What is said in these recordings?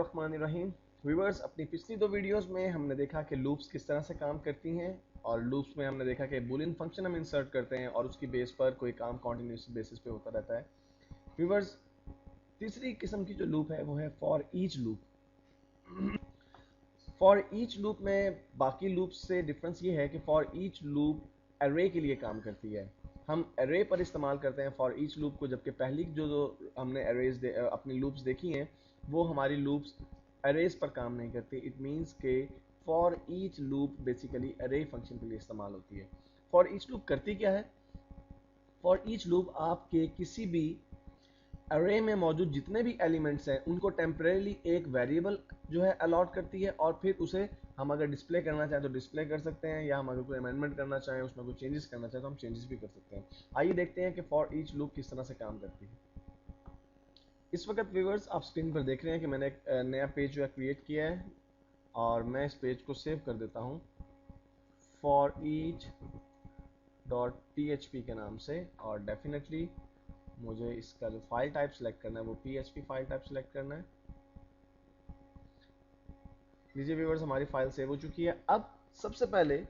बिस्मिल्लाहिर्रहमानिर्रहीम। व्यूअर्स, अपनी पिछली दो वीडियोस में हमने देखा कि लूप्स किस तरह से काम करती हैं और लूप्स में हमने देखा कि बूलियन फंक्शन हम इंसर्ट करते हैं और उसकी बेस पर कोई काम कॉन्टिन्यूस बेसिस पे होता रहता है। व्यूअर्स, तीसरी किस्म की जो लूप है वो है for each loop. For each loop में बाकी लूप्स से डिफरेंस ये है कि फॉर ईच लूप अरे के लिए काम करती है। हम अरे पर इस्तेमाल करते हैं फॉर ईच लूप को, जबकि पहली जो हमने अरेज अपनी लूप्स देखी हैं वो हमारी लूप्स अरेज पर काम नहीं करती। इट मीन्स के फॉर ईच लूप बेसिकली अरे फंक्शन के लिए इस्तेमाल होती है। फॉर ईच लूप करती क्या है? फॉर ईच लूप आपके किसी भी अरे में मौजूद जितने भी एलिमेंट्स हैं उनको टेम्परेली एक वेरिएबल जो है अलॉट करती है और फिर उसे हम अगर डिस्प्ले करना चाहें तो डिस्प्ले कर सकते हैं, या हम अगर कोई अमेंडमेंट करना चाहें, उसमें कोई चेंजेस करना चाहें तो हम चेंजेस भी कर सकते हैं। आइए देखते हैं कि फॉर ईच लूप किस तरह से काम करती है। इस वक्त व्यूअर्स आप स्क्रीन पर देख रहे हैं कि मैंने एक नया पेज जो है क्रिएट किया है और मैं इस पेज को सेव कर देता हूँ फॉर ईच .php के नाम से, और डेफिनेटली मुझे इसका जो फाइल टाइप सेलेक्ट करना है वो PHP फाइल टाइप सेलेक्ट करना है। लीजिए व्यूअर्स, हमारी फाइल सेव हो चुकी है। अब सबसे पहले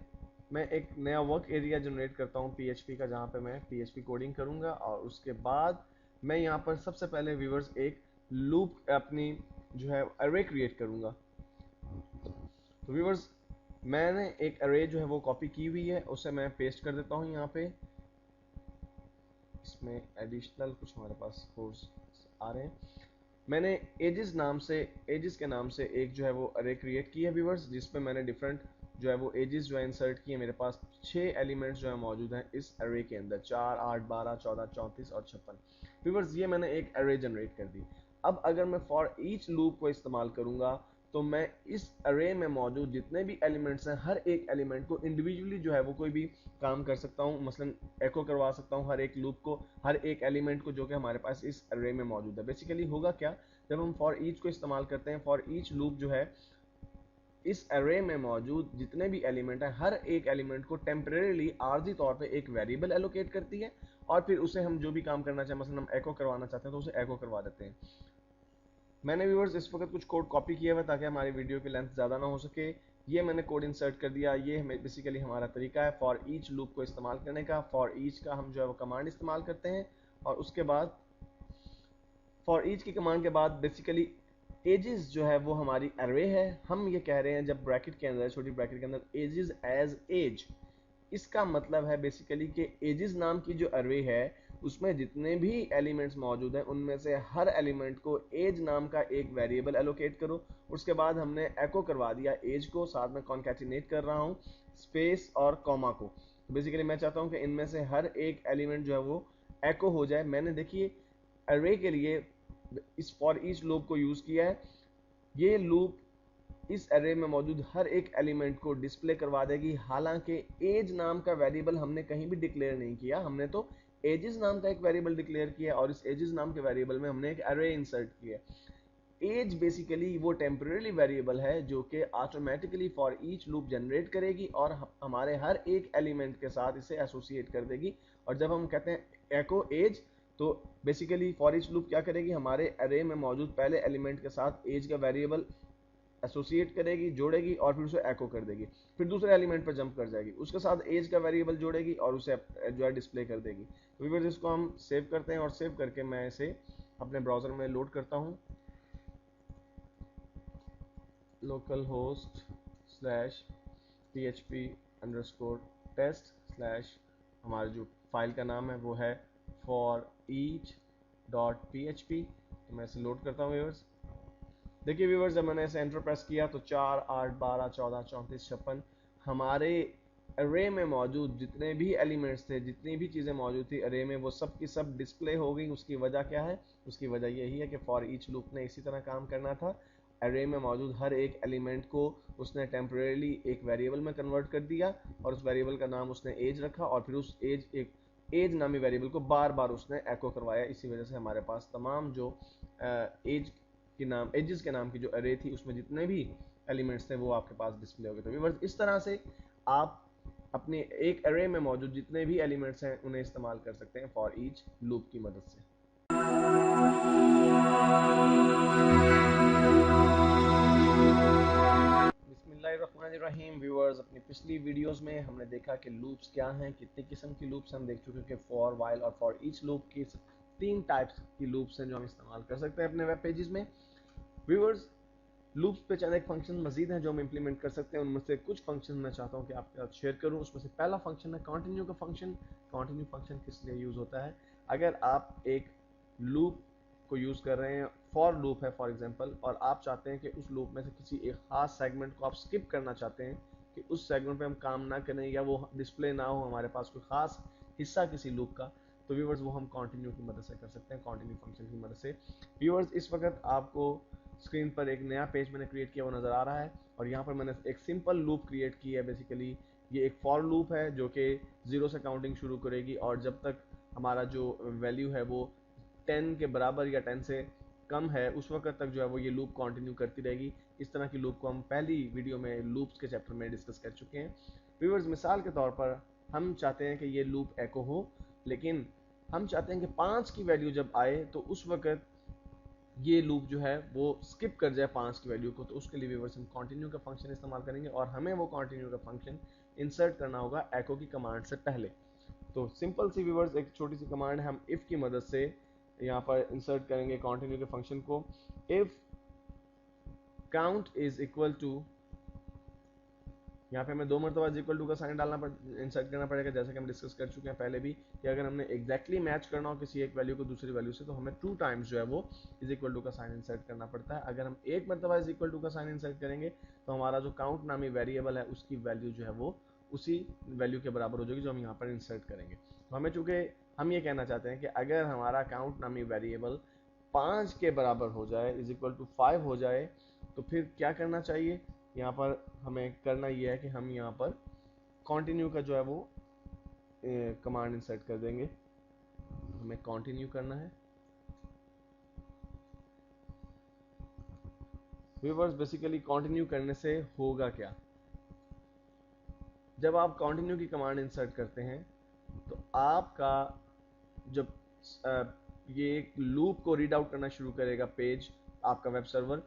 मैं एक नया वर्क एरिया जनरेट करता हूँ PHP का, जहाँ पे मैं PHP कोडिंग करूँगा और उसके बाद मैं यहाँ पर सबसे पहले व्यूअर्स एक लूप अपनी जो है अरे क्रिएट करूँगा। तो व्यूअर्स, मैंने एक अरे जो है वो कॉपी की हुई है, उसे मैं पेस्ट कर देता हूँ यहाँ पे। इसमें एडिशनल कुछ हमारे पास कोड्स आ रहे हैं। मैंने एजेस के नाम से एक जो है वो अरे क्रिएट की है व्यूअर्स, जिसपे मैंने डिफरेंट जो है वो एजेस जो है इंसर्ट किए। मेरे पास 6 एलिमेंट्स जो है मौजूद हैं इस अरे के अंदर, 4, 8, 12, 14, 34 और 56। व्यूअर्स, ये मैंने एक अरे जनरेट कर दी। अब अगर मैं फॉर ईच लूप को इस्तेमाल करूंगा तो मैं इस अरे में मौजूद जितने भी एलिमेंट्स हैं हर एक एलिमेंट को इंडिविजुअली जो है वो कोई भी काम कर सकता हूँ। मसलन एको करवा सकता हूँ हर एक लूप को, हर एक एलिमेंट को जो कि हमारे पास इस अरे में मौजूद है। बेसिकली होगा क्या, जब हम फॉर ईच को इस्तेमाल करते हैं, फॉर ईच लूप जो है इस अरे में मौजूद जितने भी एलिमेंट हैं हर एक एलिमेंट को टेम्परेरीली आर्जी तौर पे एक वेरिएबल एलोकेट करती है और फिर उसे हम जो भी काम करना चाहें, मसलन हम एको करवाना चाहते हैं तो उसे एको करवा देते हैं। मैंने व्यूअर्स इस वक्त कुछ कोड कॉपी किया हुआ ताकि हमारी वीडियो की लेंथ ज़्यादा ना हो सके। ये मैंने कोड इंसर्ट कर दिया। ये बेसिकली हमारा तरीका है फॉर ईच लूप को इस्तेमाल करने का। फॉर ईच का हम जो है वो कमांड इस्तेमाल करते हैं और उसके बाद फॉर ईच की कमांड के बाद बेसिकली एजेस जो है वो हमारी अरे है। हम ये कह रहे हैं जब ब्रैकेट के अंदर, छोटी ब्रैकेट के अंदर एजेस एज एज, इसका मतलब है बेसिकली कि एजेस नाम की जो अरे है उसमें जितने भी एलिमेंट्स मौजूद हैं उनमें से हर एलिमेंट को एज नाम का एक वेरिएबल एलोकेट करो। उसके बाद हमने एको करवा दिया एज को, साथ में कॉन्कैटिनेट कर रहा हूँ स्पेस और कॉमा को। बेसिकली मैं चाहता हूँ कि इनमें से हर एक एलिमेंट जो है वो एको हो जाए। मैंने देखिए अरे के लिए इस फॉर ईच लूप को यूज किया है। ये लूप इस अरे में मौजूद हर एक एलिमेंट को डिस्प्ले करवा देगी। हालांकि एज नाम का वेरिएबल हमने कहीं भी डिक्लेयर नहीं किया, हमने तो एजेस नाम का एक वेरिएबल डिक्लेयर किया और इस एजेस नाम के वेरिएबल में हमने एक अरे इंसर्ट किया। एज बेसिकली वो टेम्परेरी वेरिएबल है जो कि automatically for each loop generate करेगी और हमारे हर एक एलिमेंट के साथ इसे एसोसिएट कर देगी। और जब हम कहते हैं एको एज, तो बेसिकली फॉर ईच लूप क्या करेगी, हमारे अरे में मौजूद पहले एलिमेंट के साथ एज का वेरिएबल एसोसिएट करेगी, जोड़ेगी और फिर उसे एको कर देगी। फिर दूसरे एलिमेंट पर जंप कर जाएगी, उसके साथ एज का वेरिएबल जोड़ेगी और उसे जो है डिस्प्ले कर देगी। तो व्यूअर्स, इसको हम सेव करते हैं और सेव करके मैं इसे अपने ब्राउजर में लोड करता हूँ। लोकल होस्ट /php_test/ हमारा जो फाइल का नाम है वो है foreach.php। तो मैं इसे लोड करता हूँ व्यूअर्स। देखिए व्यूअर्स, जब मैंने इसे एंटर प्रेस किया तो 4, 8, 12, 14, 34, 56 हमारे अरे में मौजूद जितने भी एलिमेंट्स थे, जितनी भी चीज़ें मौजूद थी अरे में, वो सब की सब डिस्प्ले हो गई। उसकी वजह क्या है? उसकी वजह यही है कि फॉर ईच लूप ने इसी तरह काम करना था। अरे में मौजूद हर एक एलिमेंट को उसने टेम्परेली एक वेरिएबल में कन्वर्ट कर दिया और उस वेरिएबल का नाम उसने एज रखा और फिर उस एज नामी वेरिएबल को बार बार उसने एको करवाया। इसी वजह से हमारे पास तमाम जो एजेस के नाम की जो अरे थी उसमें जितने भी एलिमेंट्स थे वो आपके पास डिस्प्ले हो गए। तो व्यूअर्स, इस तरह से आप अपने एक अरे में मौजूद जितने भी एलिमेंट्स हैं उन्हें इस्तेमाल कर सकते हैं फॉर ईच लूप की मदद से। बिस्मिल्लाहिर्रहमानिर्रहीम व्यूअर्स, अपनी पिछली वीडियोस में हमने देखा कि लूप्स क्या हैं, कितनी किस्म की लूप्स हम देख चुके हैं कि फॉर, वाइल और फॉर ईच लूप की 3 टाइप्स की लूप्स हैं जो हम इस्तेमाल कर सकते हैं अपने वेब पेजेस में। व्यूअर्स, लूप्स पे चंद एक फंक्शन मजीद हैं जो हम इंप्लीमेंट कर सकते हैं। उनमें से कुछ फंक्शन मैं चाहता हूँ कि आपके साथ शेयर करूँ। उसमें से पहला फंक्शन है कंटिन्यू का फंक्शन। कंटिन्यू फंक्शन किस लिए यूज़ होता है? अगर आप एक लूप को यूज़ कर रहे हैं, फॉर लूप है फॉर एग्जांपल, और आप चाहते हैं कि उस लूप में से किसी एक खास सेगमेंट को आप स्किप करना चाहते हैं कि उस सेगमेंट पे हम काम ना करें या वो डिस्प्ले ना हो, हमारे पास कोई खास हिस्सा किसी लूप का, तो व्यूअर्स वो हम कंटिन्यू की मदद से कर सकते हैं, कंटिन्यू फंक्शन की मदद से। व्यूअर्स, इस वक्त आपको स्क्रीन पर एक नया पेज मैंने क्रिएट किया वो नज़र आ रहा है, और यहाँ पर मैंने एक सिंपल लूप क्रिएट की है। बेसिकली ये एक फॉर लूप है जो कि 0 से काउंटिंग शुरू करेगी, और जब तक हमारा जो वैल्यू है वो 10 के बराबर या 10 से कम है उस वक्त तक जो है वो ये लूप कंटिन्यू करती रहेगी। इस तरह की लूप को हम पहली वीडियो में लूप्स के चैप्टर में डिस्कस कर चुके हैं। व्यूअर्स, मिसाल के तौर पर हम चाहते हैं कि ये लूप एको हो, लेकिन हम चाहते हैं कि 5 की वैल्यू जब आए तो उस वक्त ये लूप जो है वो स्किप कर जाए 5 की वैल्यू को। तो उसके लिए व्यूअर्स हम कंटिन्यू का फंक्शन इस्तेमाल करेंगे, और हमें वो कंटिन्यू का फंक्शन इंसर्ट करना होगा एको की कमांड से पहले। तो सिंपल सी व्यूअर्स एक छोटी सी कमांड है, हम इफ की मदद से यहाँ पर इंसर्ट करेंगे कंटिन्यू के फंक्शन को। If count is equal to, यहाँ पे हमें 2 मरतबा इक्वल टू का साइन इंसर्ट करना पड़ेगा, जैसे कि हम डिस्कस कर चुके हैं पहले भी कि अगर हमने एग्जैक्टली मैच करना हो किसी एक वैल्यू को दूसरी वैल्यू से तो हमें 2 टाइम्स जो है वो इज इक्वल टू का साइन इंसर्ट करना पड़ता है। अगर हम एक मरतबा इज इक्वल टू का साइन इंसर्ट करेंगे तो हमारा जो काउंट नामी वेरिएबल है उसकी वैल्यू जो है वो उसी वैल्यू के बराबर हो जाएगी जो हम यहाँ पर इंसर्ट करेंगे। तो हमें चूंकि हम ये कहना चाहते हैं कि अगर हमारा काउंट नामी वेरिएबल 5 के बराबर हो जाए, इज इक्वल टू 5 हो जाए, तो फिर क्या करना चाहिए? यहाँ पर हमें करना ये है कि हम यहाँ पर कंटिन्यू का जो है वो कमांड इंसर्ट कर देंगे। हमें कंटिन्यू करना है। व्यूअर्स, बेसिकली कंटिन्यू करने से होगा क्या? जब आप कंटिन्यू की कमांड इंसर्ट करते हैं तो आपका जब ये एक लूप को रीड आउट करना शुरू करेगा पेज, आपका वेब सर्वर,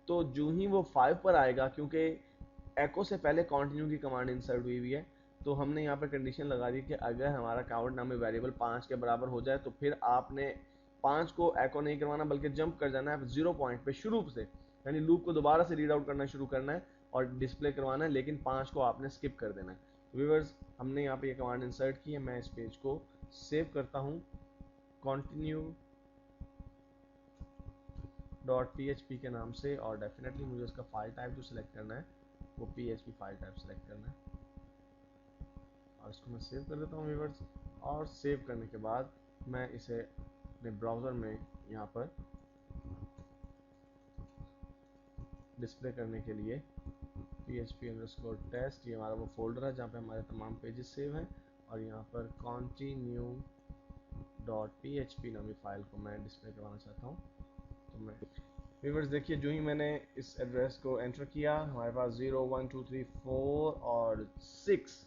तो जो ही वो 5 पर आएगा, क्योंकि एको से पहले कंटिन्यू की कमांड इंसर्ट हुई है, तो हमने यहाँ पर कंडीशन लगा दी कि अगर हमारा काउंट नामी वेरिएबल 5 के बराबर हो जाए तो फिर आपने 5 को एको नहीं करवाना बल्कि जंप कर जाना है 0 पॉइंट पे शुरू से, यानी लूप को दोबारा से रीड आउट करना शुरू करना है और डिस्प्ले करवाना है, लेकिन 5 को आपने स्किप कर देना है। व्यूअर्स, हमने यहाँ पे ये कमांड इंसर्ट की है। मैं इस पेज को सेव करता हूँ continue .php के नाम से, और डेफिनेटली मुझे उसका फाइल टाइप जो सिलेक्ट करना है वो php फाइल टाइप सिलेक्ट करना है, और इसको मैं सेव कर देता हूँ व्यूअर्स। और सेव करने के बाद मैं इसे अपने ब्राउज़र में यहाँ पर डिस्प्ले करने के लिए php_test, ये हमारा वो फोल्डर है जहाँ पे हमारे तमाम पेजेस सेव हैं, और यहाँ पर continue.php नामी फाइल को मैं डिस्प्ले करवाना चाहता हूँ। तो मैं व्यूअर्स देखिए, जो ही मैंने इस एड्रेस को एंटर किया हमारे पास 0 1 2 3 4 और 6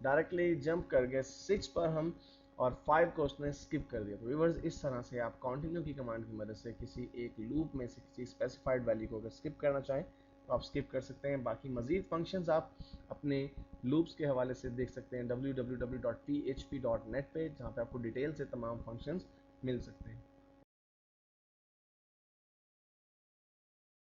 डायरेक्टली जंप कर गए 6 पर हम, और 5 को उसने स्किप कर दिया। तो व्यूअर्स, इस तरह से आप कंटिन्यू की कमांड की मदद से किसी एक लूप में से किसी स्पेसिफाइड वैल्यू को अगर स्किप करना चाहें तो आप स्किप कर सकते हैं। बाकी मजीद फंक्शंस आप अपने लूप्स के हवाले से देख सकते हैं www.php.net पे, जहाँ पे आपको डिटेल से तमाम फंक्शंस मिल सकते हैं।